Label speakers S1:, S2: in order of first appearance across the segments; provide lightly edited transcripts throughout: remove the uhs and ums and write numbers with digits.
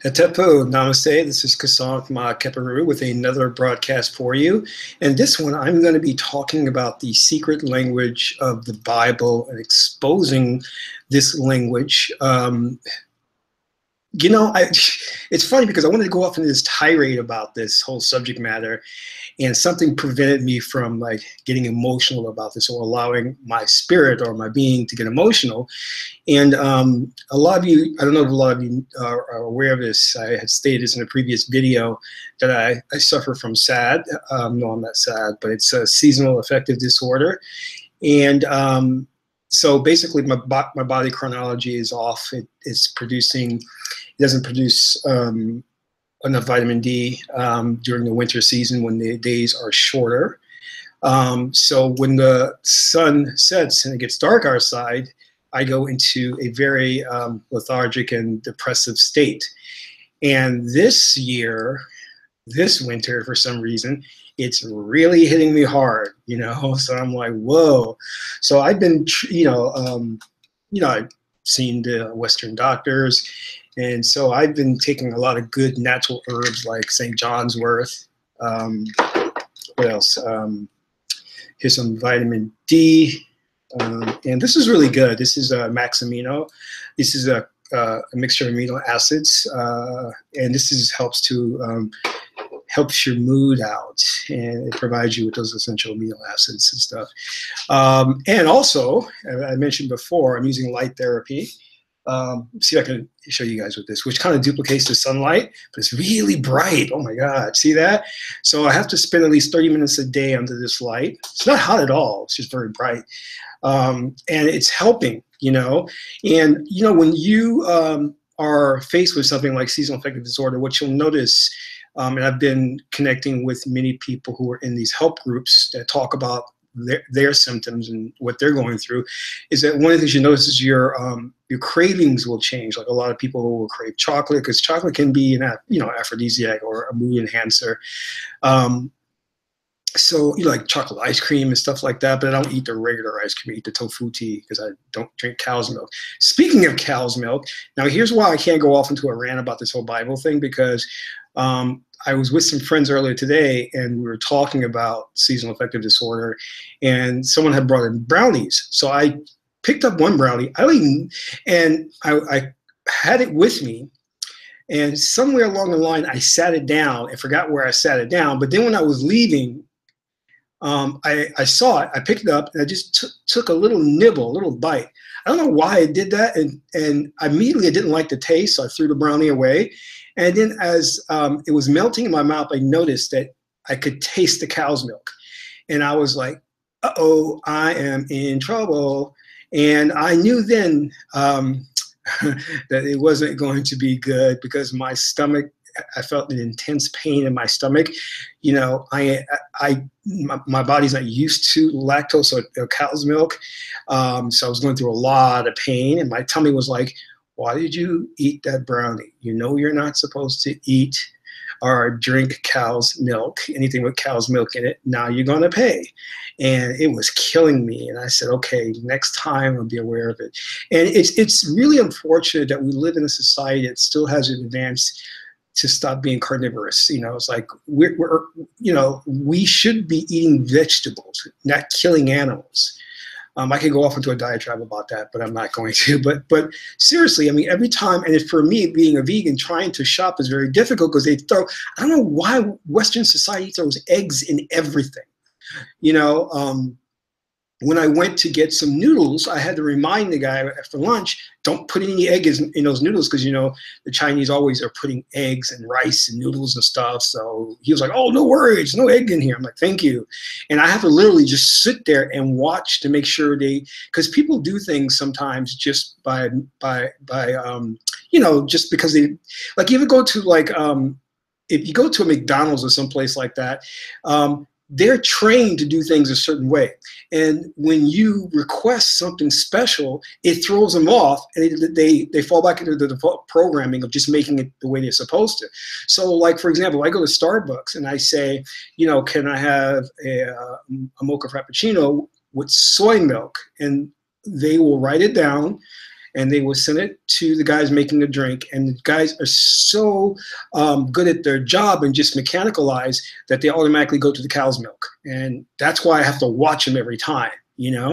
S1: Hetepo, namaste. This is Kasanth Ma Keparu with another broadcast for you. And this one, I'm going to be talking about the secret language of the Bible and exposing this language. It's funny because I wanted to go off into this tirade about this whole subject matter, and something prevented me from getting emotional about this or allowing my spirit or my being to get emotional. And a lot of you, I don't know if a lot of you are aware of this. I had stated this in a previous video that I suffer from SAD. No, I'm not SAD, but it's a seasonal affective disorder. And so basically my body chronology is off. It doesn't produce enough vitamin D during the winter season when the days are shorter. So when the sun sets and it gets dark outside, I go into a very lethargic and depressive state. And this winter, for some reason, it's really hitting me hard, so I'm like, whoa. So I've been, I've seen the Western doctors, and so I've been taking a lot of good natural herbs like St. John's wort. What else? Here's some vitamin D. And this is really good. This is Maxamino. This is a mixture of amino acids, and this helps your mood out, and it provides you with those essential amino acids and stuff. And also, as I mentioned before, I'm using light therapy. See if I can show you guys with this, which kind of duplicates the sunlight, but it's really bright. Oh my God, see that? So I have to spend at least 30 minutes a day under this light. It's not hot at all. It's just very bright. And it's helping, and when you are faced with something like seasonal affective disorder, what you'll notice, and I've been connecting with many people who are in these help groups that talk about their symptoms and what they're going through, is that one of the things you notice is your cravings will change. Like a lot of people will crave chocolate because chocolate can be an aphrodisiac or a mood enhancer. So like chocolate ice cream and stuff like that, but I don't eat the regular ice cream. I eat the tofu tea because I don't drink cow's milk. Speaking of cow's milk, now here's why I can't go off into a rant about this whole Bible thing, because I was with some friends earlier today and we were talking about seasonal affective disorder, and someone had brought in brownies. So I picked up one brownie, and I had it with me. And somewhere along the line, I sat it down and forgot where I sat it down. But then when I was leaving, I saw it, I picked it up, and I just took a little nibble, a little bite. I don't know why I did that, and immediately I didn't like the taste, so I threw the brownie away. And then as it was melting in my mouth, I noticed that I could taste the cow's milk. And I was like, uh-oh, I am in trouble. And I knew then that it wasn't going to be good, because my stomach, I felt an intense pain in my stomach. My body's not used to lactose or cow's milk. So I was going through a lot of pain, and my tummy was like, why did you eat that brownie? You're not supposed to eat or drink cow's milk, anything with cow's milk in it. Now you're going to pay. And it was killing me. And I said, okay, next time I'll be aware of it. And it's really unfortunate that we live in a society that still hasn't advanced to stop being carnivorous. It's like we should be eating vegetables, not killing animals. I could go off into a diatribe about that, but I'm not going to. But seriously, I mean, every time, and for me, being a vegan, trying to shop is very difficult because I don't know why Western society throws eggs in everything. When I went to get some noodles, I had to remind the guy after lunch, don't put any eggs in those noodles, because, the Chinese always are putting eggs and rice and noodles and stuff. So he was like, oh, no worries, no egg in here. I'm like, thank you. And I have to literally just sit there and watch to make sure because people do things sometimes just just because they, like, you ever go to if you go to a McDonald's or someplace like that, they're trained to do things a certain way. And when you request something special, it throws them off, and they fall back into the default programming of just making it the way they're supposed to. So like, for example, I go to Starbucks and I say, can I have a mocha frappuccino with soy milk? And they will write it down, and they will send it to the guys making the drink. And the guys are so good at their job and just mechanicalized that they automatically go to the cow's milk. And that's why I have to watch them every time. You know,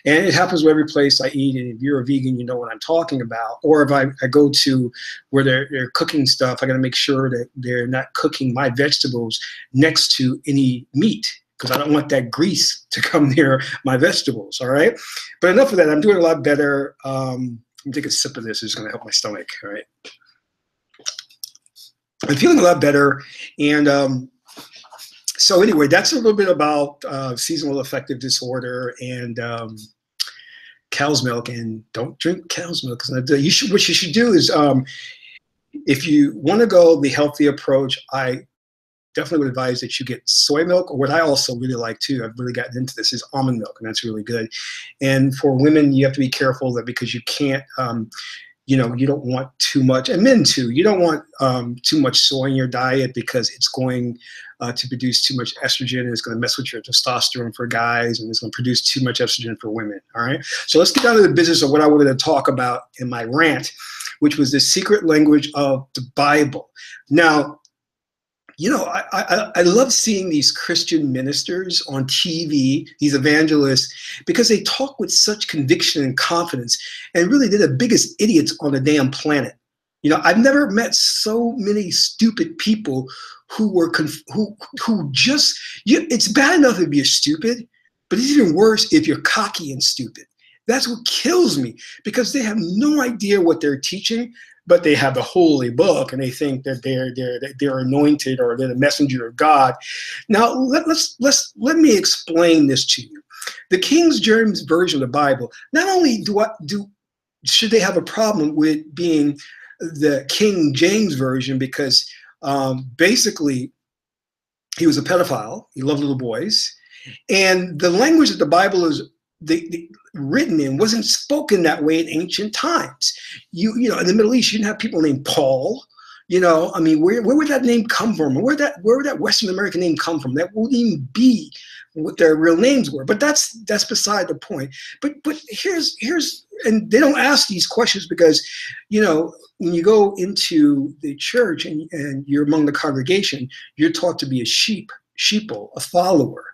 S1: and it happens with every place I eat. And if you're a vegan, you know what I'm talking about. Or if I go to where they're cooking stuff, I got to make sure that they're not cooking my vegetables next to any meat, because I don't want that grease to come near my vegetables. All right. But enough of that. I'm doing a lot better. Let me take a sip of this. It's going to help my stomach. All right. I'm feeling a lot better. And so anyway, that's a little bit about seasonal affective disorder and cow's milk. And don't drink cow's milk. What you should do is, if you want to go the healthy approach, I definitely would advise that you get soy milk. Or what I also really like too, I've really gotten into this, is almond milk, and that's really good. And for women, you have to be careful that, because you can't, you know, you don't want too much, and men too, you don't want too much soy in your diet, because it's going to produce too much estrogen, and it's going to mess with your testosterone for guys, and it's going to produce too much estrogen for women. All right. So let's get down to the business of what I wanted to talk about in my rant, which was the secret language of the Bible. Now, you know, I love seeing these Christian ministers on TV, these evangelists, because they talk with such conviction and confidence, and really they're the biggest idiots on the damn planet. You know, I've never met so many stupid people who were who just, it's bad enough if you're stupid, but it's even worse if you're cocky and stupid. That's what kills me, because they have no idea what they're teaching, but they have the holy book, and they think that they're anointed, or they're the messenger of God. Now let me explain this to you. The King James version of the Bible, not only should they have a problem with being the King James version, because basically he was a pedophile, he loved little boys, and the language that the Bible is written in wasn't spoken that way in ancient times. You know, in the Middle East, you didn't have people named Paul. You know, I mean, where would that name come from? Where would that Western American name come from? That wouldn't even be what their real names were. But that's beside the point. But here's and they don't ask these questions because, you know, when you go into the church and you're among the congregation, you're taught to be a sheeple, a follower,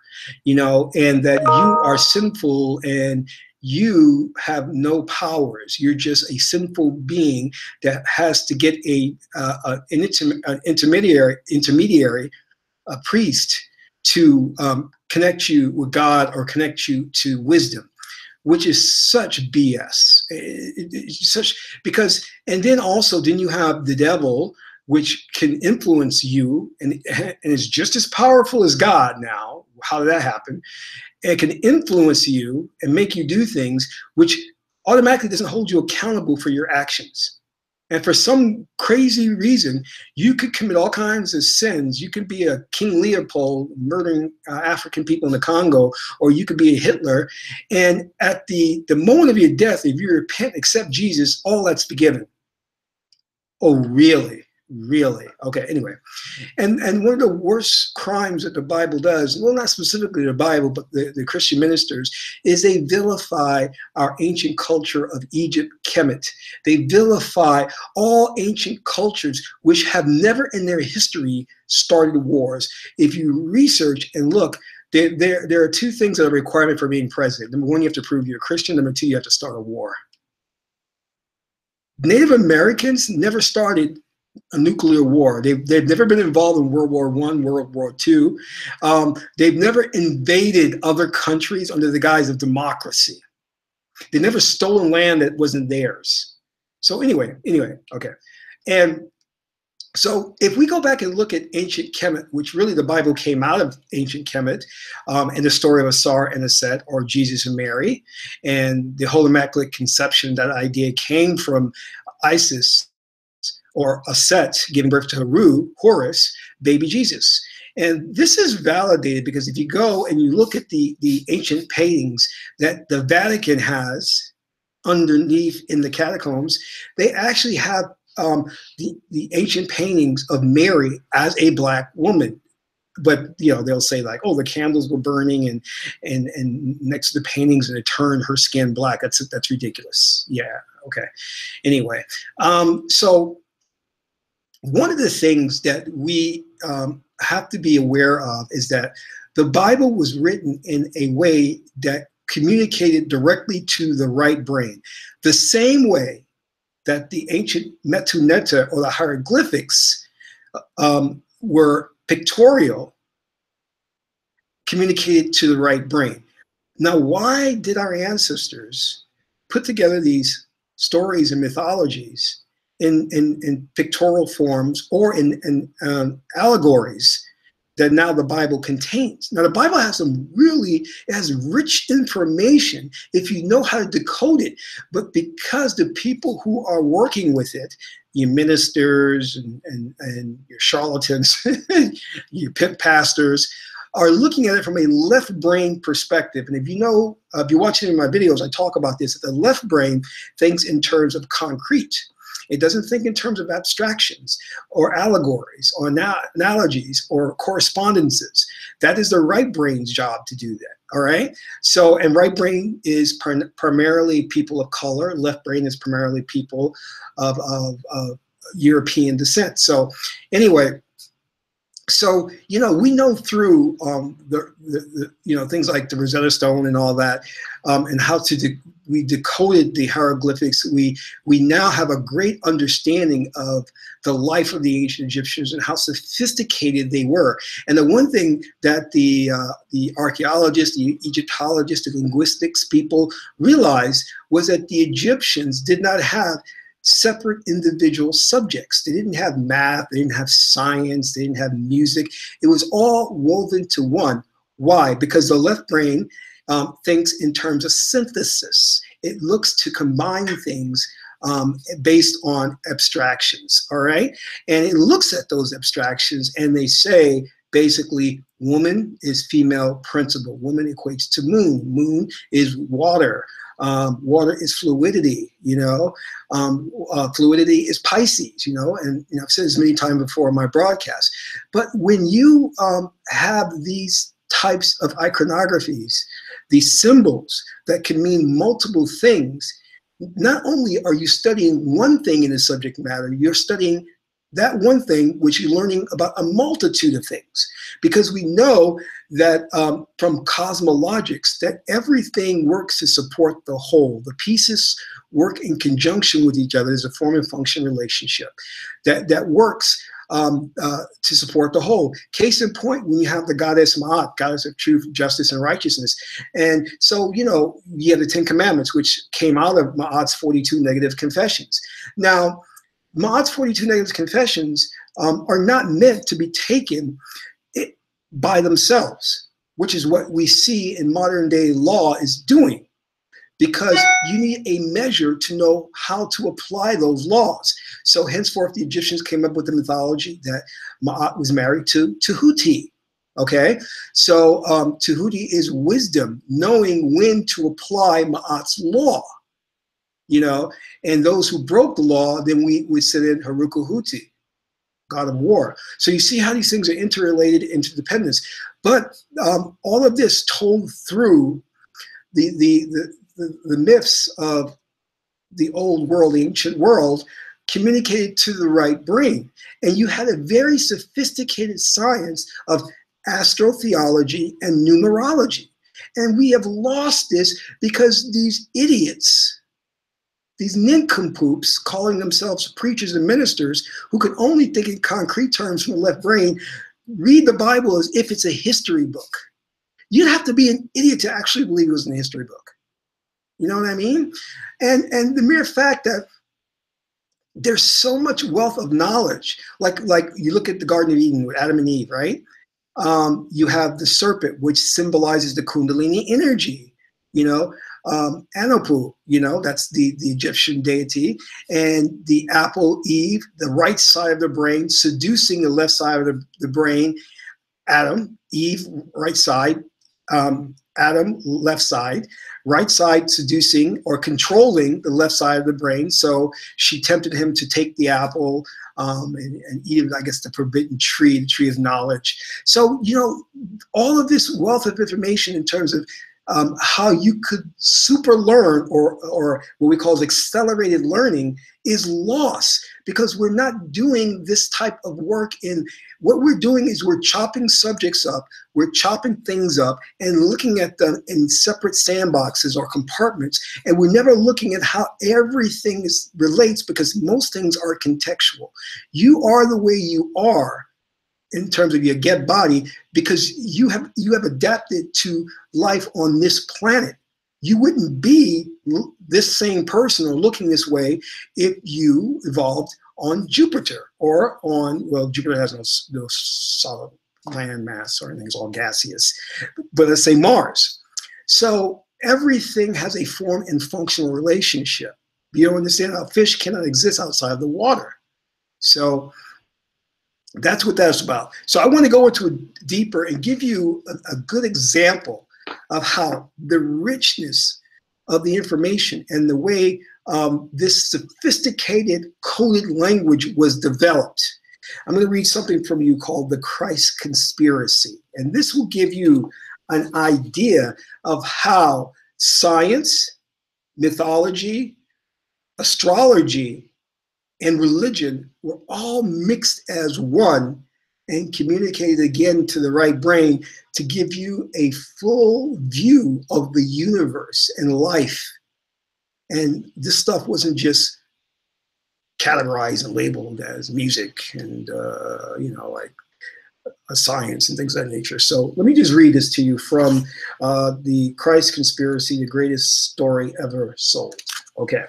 S1: you know, and that you are sinful and you have no powers. You're just a sinful being that has to get an intermediary, a priest, to connect you with God or connect you to wisdom, which is such BS. It's such, because, and then you have the devil, which can influence you, and is just as powerful as God now. How did that happen? It can influence you and make you do things which automatically doesn't hold you accountable for your actions. And for some crazy reason, you could commit all kinds of sins. You could be a King Leopold murdering African people in the Congo, or you could be a Hitler. And at the moment of your death, if you repent, accept Jesus, all that's forgiven. Oh, really? Really? Okay, anyway. And one of the worst crimes that the Bible does, well, not specifically the Bible, but the Christian ministers, is they vilify our ancient culture of Egypt, Kemet. They vilify all ancient cultures which have never in their history started wars. If you research and look, there are two things that are a requirement for being president. Number one, you have to prove you're a Christian. Number two, you have to start a war. Native Americans never started a nuclear war. They've never been involved in World War I, World War II. They've never invaded other countries under the guise of democracy. They never stolen land that wasn't theirs. So anyway, okay. And so if we go back and look at ancient Kemet, which really the Bible came out of ancient Kemet, and the story of Asar and Aset, or Jesus and Mary, and the whole Immaculate Conception, that idea came from Isis, or Aset giving birth to Horus, baby Jesus. And this is validated because if you go and you look at the ancient paintings that the Vatican has underneath in the catacombs, they actually have the ancient paintings of Mary as a Black woman. But you know, they'll say like, oh, the candles were burning and next to the paintings, and it turned her skin black. That's ridiculous. Yeah, Okay. Anyway, so one of the things that we have to be aware of is that the Bible was written in a way that communicated directly to the right brain. The same way that the ancient metuneta, or the hieroglyphics, were pictorial, communicated to the right brain. Now, why did our ancestors put together these stories and mythologies in pictorial forms, or in allegories that now the Bible contains? Now, the Bible has it has rich information if you know how to decode it. But because the people who are working with it, your ministers and your charlatans, your pimp pastors, are looking at it from a left brain perspective. And if you're watching my videos, I talk about this. The left brain thinks in terms of concrete. It doesn't think in terms of abstractions or allegories or analogies or correspondences. That is the right brain's job to do that. All right. So, and right brain is primarily people of color. Left brain is primarily people of European descent. So anyway, so, we know through things like the Rosetta Stone and all that, and how we decoded the hieroglyphics. We now have a great understanding of the life of the ancient Egyptians and how sophisticated they were. And the one thing that the archaeologists, the Egyptologists, the linguistics people realized was that the Egyptians did not have separate individual subjects. They didn't have math, they didn't have science, they didn't have music. It was all woven to one. Why? Because the left brain thinks in terms of synthesis. It looks to combine things based on abstractions, all right? And it looks at those abstractions and they say, basically, woman is female principle. Woman equates to moon. Moon is water. Water is fluidity, fluidity is Pisces, and I've said this many times before in my broadcast. But when you have these types of iconographies, these symbols that can mean multiple things, not only are you studying one thing in the subject matter, you're studying that one thing which you're learning about a multitude of things. Because we know that from cosmologics, that everything works to support the whole. The pieces work in conjunction with each other. There's a form and function relationship that works to support the whole. Case in point, when you have the goddess Ma'at, goddess of truth, justice, and righteousness. And so, you have the 10 Commandments, which came out of Ma'at's 42 negative confessions. Now, Ma'at's 42 negative confessions are not meant to be taken by themselves, which is what we see in modern day law is doing, because you need a measure to know how to apply those laws. So henceforth, the Egyptians came up with the mythology that Ma'at was married to Tahuti. Okay, so Tahuti is wisdom, knowing when to apply Ma'at's law. And those who broke the law, then we would sit in Harukuhuti, god of war. So you see how these things are interrelated, interdependence. But all of this told through the myths of the old world, the ancient world, communicated to the right brain. And you had a very sophisticated science of astrotheology and numerology. And we have lost this because these idiots, these nincompoops calling themselves preachers and ministers who can only think in concrete terms from the left brain, read the Bible as if it's a history book. You'd have to be an idiot to actually believe it was in a history book. You know what I mean? And the mere fact that there's so much wealth of knowledge, like you look at the Garden of Eden with Adam and Eve, right? You have the serpent, which symbolizes the Kundalini energy, Anupu, that's the Egyptian deity, and the apple, Eve, the right side of the brain, seducing the left side of the brain, Adam, Eve, right side, Adam, left side, right side seducing or controlling the left side of the brain. So she tempted him to take the apple and eat, I guess, the forbidden tree, the tree of knowledge. So, all of this wealth of information in terms of how you could super learn, or what we call accelerated learning, is lost because we're not doing this type of work. In what we're doing is we're chopping subjects up, we're chopping things up and looking at them in separate sandboxes or compartments, and we're never looking at how everything relates, because most things are contextual. You are the way you are in terms of your get body because you have adapted to life on this planet. You wouldn't be this same person or looking this way if you evolved on Jupiter or on, well, Jupiter has no solid land mass or anything, it's all gaseous, but let's say Mars. So everything has a form and functional relationship. You don't understand how fish cannot exist outside of the water. So that's what that's about. So I want to go into it deeper and give you a good example of how the richness of the information and the way this sophisticated coded language was developed. I'm going to read something from you called The Christ Conspiracy. And this will give you an idea of how science, mythology, astrology, and religion were all mixed as one and communicated again to the right brain to give you a full view of the universe and life. And this stuff wasn't just categorized and labeled as music and, you know, like a science and things of that nature. So let me just read this to you from The Christ Conspiracy, the greatest story ever sold. Okay.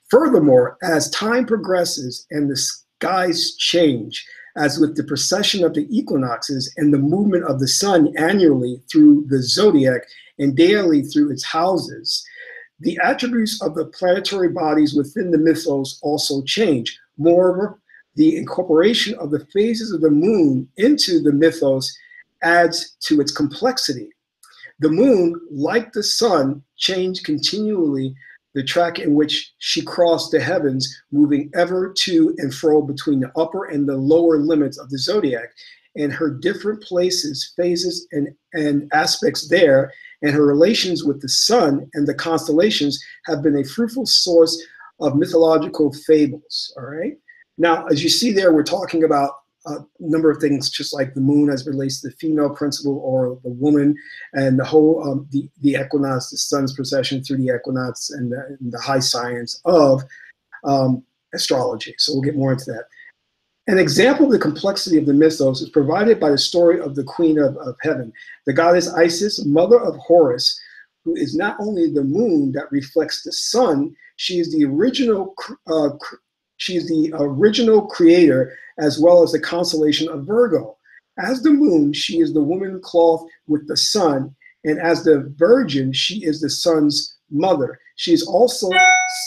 S1: Furthermore, as time progresses and the skies change, as with the precession of the equinoxes and the movement of the sun annually through the zodiac and daily through its houses, the attributes of the planetary bodies within the mythos also change. Moreover, the incorporation of the phases of the moon into the mythos adds to its complexity. The moon, like the sun, changed continually the track in which she crossed the heavens, moving ever to and fro between the upper and the lower limits of the zodiac, and her different places, phases, and aspects there, and her relations with the sun and the constellations have been a fruitful source of mythological fables, all right? Now, as you see there, we're talking about a number of things, just like the moon as it relates to the female principle or the woman, and the whole the equinox, the sun's precession through the equinox, and the high science of astrology. So we'll get more into that. An example of the complexity of the mythos is provided by the story of the Queen of Heaven, the goddess Isis, mother of Horus, who is not only the moon that reflects the sun, she is the original creator, as well as the constellation of Virgo. As the moon, she is the woman clothed with the sun, and as the virgin, she is the sun's mother. She is also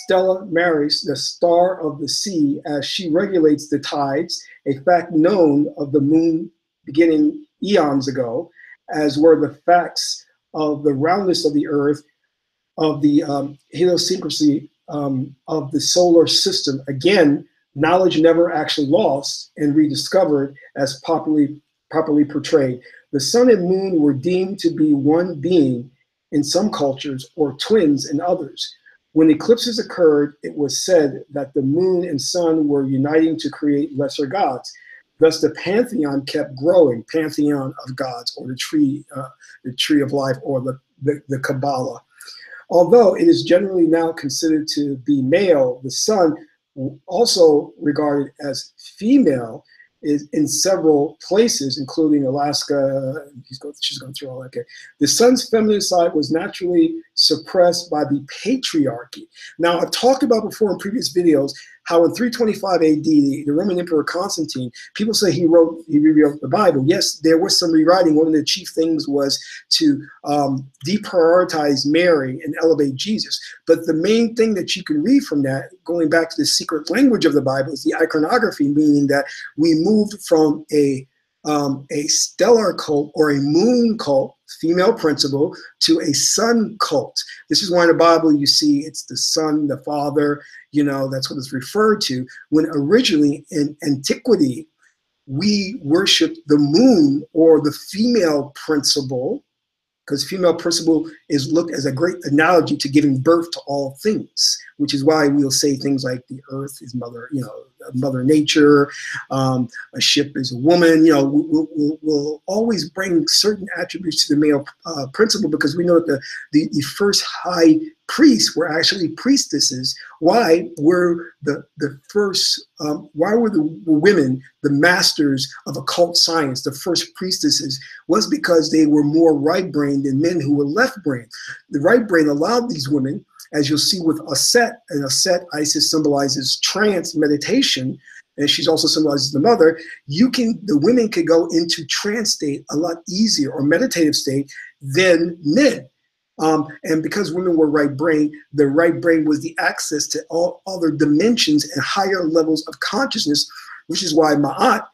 S1: Stella Maris, the star of the sea, as she regulates the tides, a fact known of the moon beginning eons ago, as were the facts of the roundness of the earth, of the heliosyncrasy of the solar system. Again, knowledge never actually lost and rediscovered as properly portrayed. The sun and moon were deemed to be one being in some cultures or twins in others. When eclipses occurred, it was said that the moon and sun were uniting to create lesser gods. Thus, the pantheon kept growing, pantheon of gods, or the tree of life, or the Kabbalah. Although it is generally now considered to be male, the sun, also regarded as female, is in several places, including Alaska. She's going through all that. Okay. The sun's feminine side was naturally suppressed by the patriarchy. Now, I've talked about before in previous videos how in 325 AD, the Roman Emperor Constantine, people say he rewrote the Bible. Yes, there was some rewriting. One of the chief things was to deprioritize Mary and elevate Jesus. But the main thing that you can read from that, going back to the secret language of the Bible, is the iconography, meaning that we moved from a stellar cult or a moon cult, female principle, to a sun cult. This is why in the Bible you see it's the Son, the Father, you know, that's what it's referred to, when originally in antiquity, we worshiped the moon or the female principle, because female principle is looked as a great analogy to giving birth to all things, which is why we'll say things like the earth is mother, mother nature, a ship is a woman. We'll always bring certain attributes to the male principle, because we know that the first high priests were actually priestesses. Why were the women the masters of occult science, the first priestesses? Was because they were more right-brained than men who were left-brained. The right brain allowed these women, as you'll see with Aset, and Aset, Isis symbolizes trance meditation, and she's also symbolizes the mother. The women could go into trance state a lot easier, or meditative state, than men. And because women were right brain, the right brain was the access to all other dimensions and higher levels of consciousness, which is why Ma'at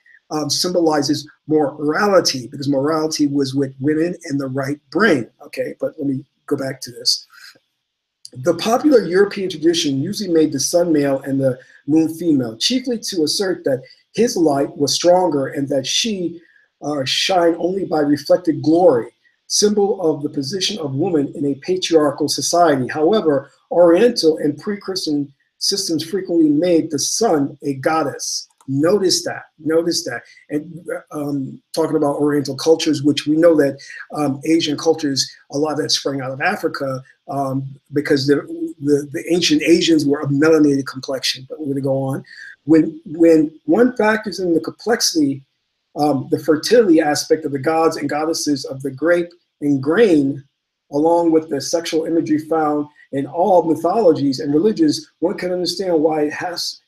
S1: symbolizes morality, because morality was with women and the right brain. Okay, but let me go back to this. The popular European tradition usually made the sun male and the moon female, chiefly to assert that his light was stronger and that she shine only by reflected glory, symbol of the position of woman in a patriarchal society. However, Oriental and pre-Christian systems frequently made the sun a goddess. Notice that. And talking about Oriental cultures, which we know that Asian cultures, a lot of that sprang out of Africa, because the ancient Asians were of melanated complexion. But we're going to go on. When one factors in the complexity, the fertility aspect of the gods and goddesses of the grape and grain, along with the sexual imagery found in all mythologies and religions, one can understand why it has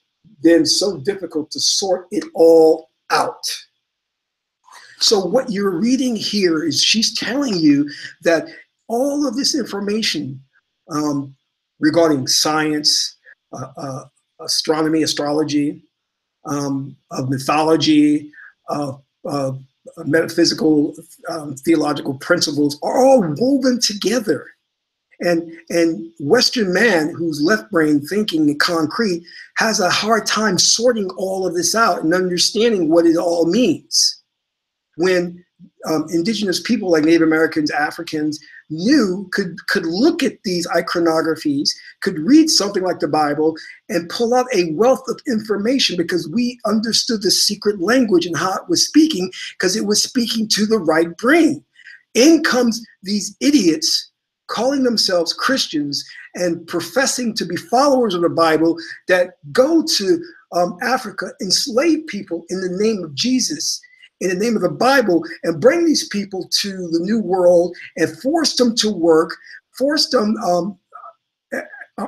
S1: been so difficult to sort it all out. So what you're reading here is she's telling you that all of this information regarding science, astronomy, astrology, of mythology, of metaphysical, theological principles are all woven together. And Western man who's left brain thinking in concrete has a hard time sorting all of this out and understanding what it all means. When indigenous people like Native Americans, Africans could look at these iconographies, could read something like the Bible and pull out a wealth of information, because we understood the secret language and how it was speaking, because it was speaking to the right brain. In comes these idiots calling themselves Christians and professing to be followers of the Bible that go to Africa, enslave people in the name of Jesus, in the name of the Bible, and bring these people to the New World and force them to work, force them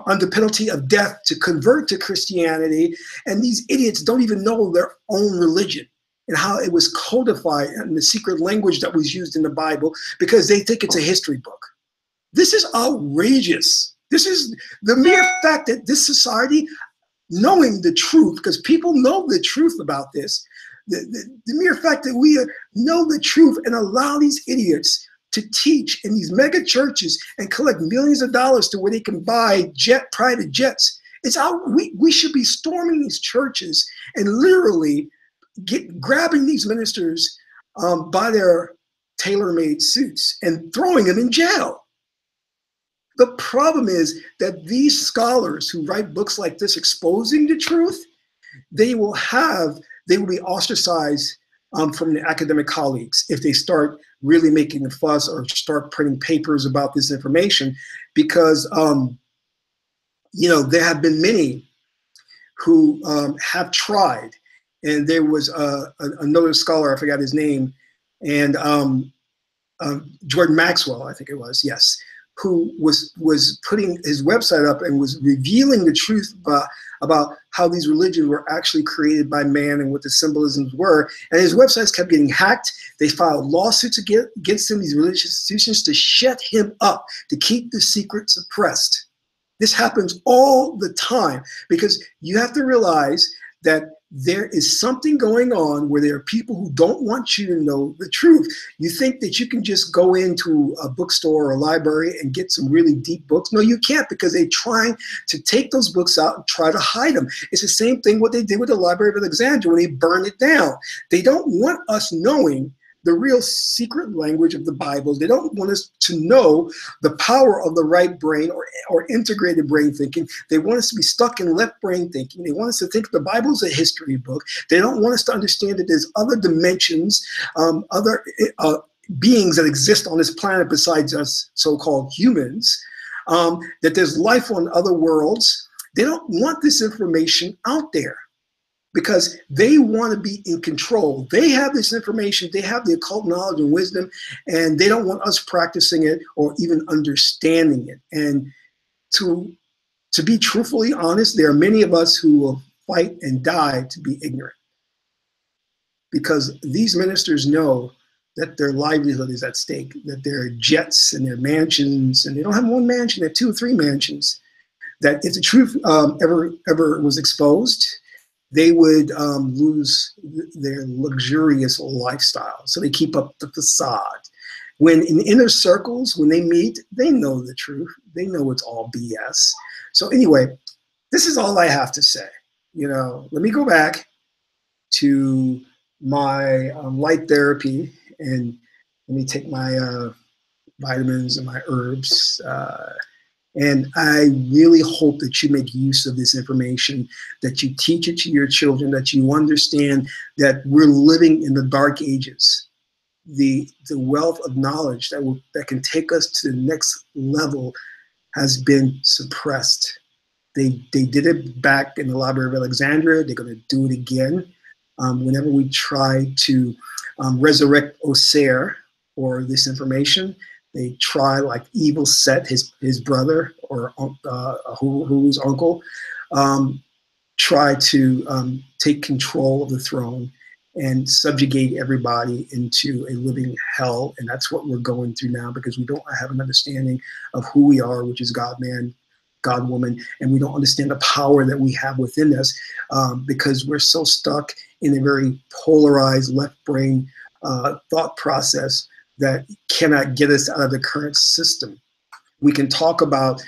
S1: under penalty of death to convert to Christianity. And these idiots don't even know their own religion and how it was codified in the secret language that was used in the Bible, because they think it's a history book. This is outrageous. This is the mere fact that this society, knowing the truth, because people know the truth about this, the mere fact that we know the truth and allow these idiots to teach in these mega churches and collect millions of dollars to where they can buy private jets. It's out. We should be storming these churches and literally grabbing these ministers by their tailor-made suits and throwing them in jail. The problem is that these scholars who write books like this exposing the truth, they will be ostracized from their academic colleagues if they start really making a fuss or start printing papers about this information, because there have been many who have tried. And there was another scholar, I forgot his name, and Jordan Maxwell, I think it was, yes, who was putting his website up and was revealing the truth about how these religions were actually created by man and what the symbolisms were. And his websites kept getting hacked. They filed lawsuits against him, these religious institutions, to shut him up, to keep the secret suppressed. This happens all the time, because you have to realize that there is something going on where there are people who don't want you to know the truth. You think that you can just go into a bookstore or a library and get some really deep books. No, you can't, because they're trying to take those books out and try to hide them. It's the same thing what they did with the Library of Alexandria when they burned it down. They don't want us knowing the real secret language of the Bible. They don't want us to know the power of the right brain or integrated brain thinking. They want us to be stuck in left brain thinking. They want us to think the Bible is a history book. They don't want us to understand that there's other dimensions, other beings that exist on this planet besides us so-called humans, that there's life on other worlds. They don't want this information out there, because they want to be in control. They have this information, they have the occult knowledge and wisdom, and they don't want us practicing it or even understanding it. And to be truthfully honest, there are many of us who will fight and die to be ignorant, because these ministers know that their livelihood is at stake, that their jets and their mansions, and they don't have one mansion, they have 2 or 3 mansions, that if the truth ever was exposed, they would lose their luxurious lifestyle. So they keep up the facade. When in inner circles, when they meet, they know the truth. They know it's all BS. So anyway, this is all I have to say. You know, let me go back to my light therapy, and let me take my vitamins and my herbs. And I really hope that you make use of this information, that you teach it to your children, that you understand that we're living in the dark ages. The wealth of knowledge that can take us to the next level has been suppressed. They did it back in the Library of Alexandria. They're going to do it again. Whenever we try to resurrect Osir or this information, they try, like evil Set, his brother, or who's uncle, try to take control of the throne and subjugate everybody into a living hell. And that's what we're going through now, because we don't have an understanding of who we are, which is God-man, God-woman, and we don't understand the power that we have within us, because we're so stuck in a very polarized left brain thought process that cannot get us out of the current system. We can talk about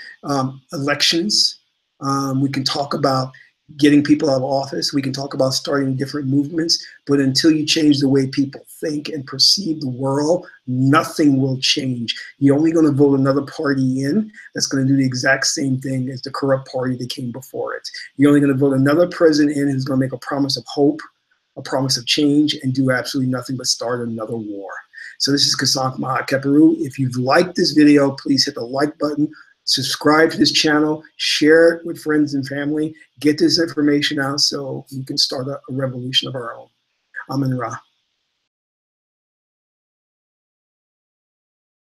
S1: elections. We can talk about getting people out of office. We can talk about starting different movements. But until you change the way people think and perceive the world, nothing will change. You're only going to vote another party in that's going to do the exact same thing as the corrupt party that came before it. You're only going to vote another president in who's going to make a promise of hope, a promise of change, and do absolutely nothing but start another war. So this is Kasank Mahat Keperu. If you've liked this video, please hit the like button, subscribe to this channel, share it with friends and family, get this information out so we can start a revolution of our own. Amen Ra.